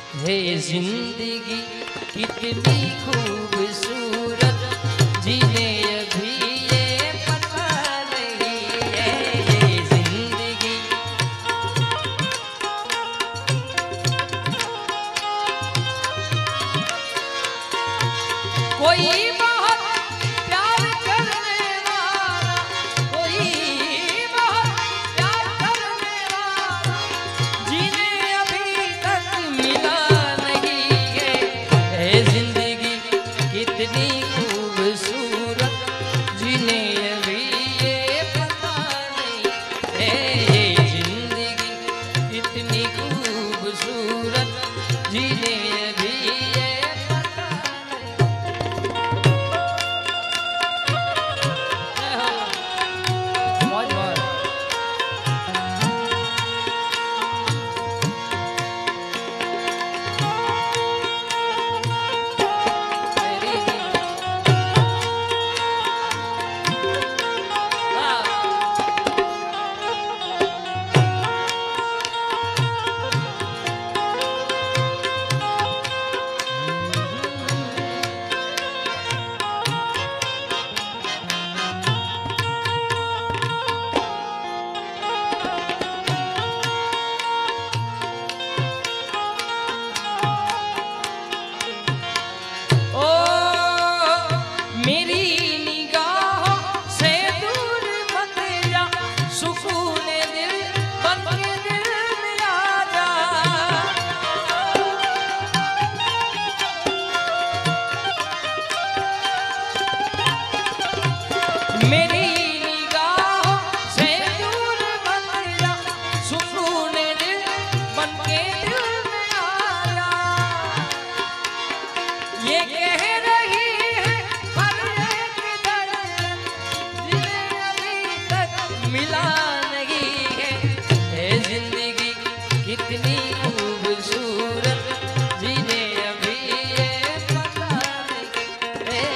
है जिंदगी कितनी खूबसूरत, जीने अभी ये पता नहीं है। ये जिंदगी कोई बहुत प्यार करने वाला, कोई बहुत प्यार करने वाला, जीने अभी तक मिला नहीं है। जिंदगी कितनी खूबसूरत, जीने अभी ये पता नहीं है। जिंदगी कितनी खूबसूरत, जीने अभी ये पता नहीं। बहुत बहुत मेरी निगाहों से दूर मत जा, सुकून दिल बन के दिल में आया। ये कह रही है हर एक धड़कन, जिन्हें अभी तक मिला नहीं है। जिंदगी कितनी खूबसूरत, जिन्हें अभी ये पता नहीं है।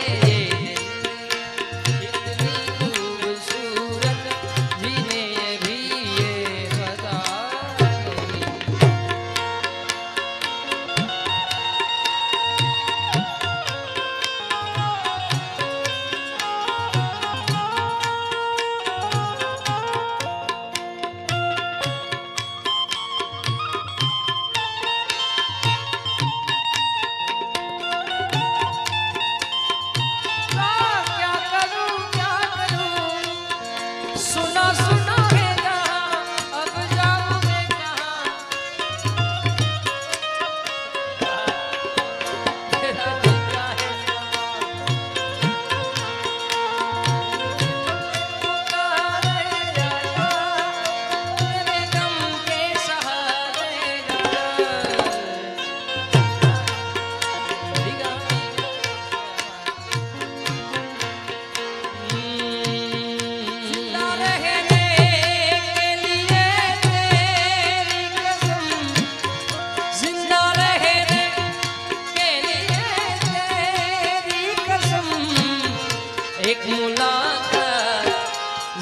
एक मुलाकात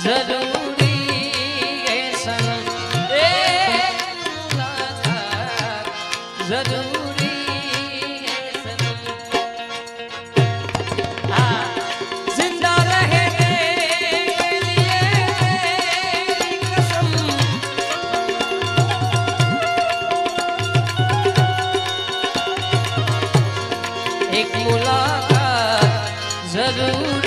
जरूरी है सनम, एक मुलाकात जरूरी है सनम। जिंदा रहने के लिए तेरी कसम, एक मुलाकात जरूरी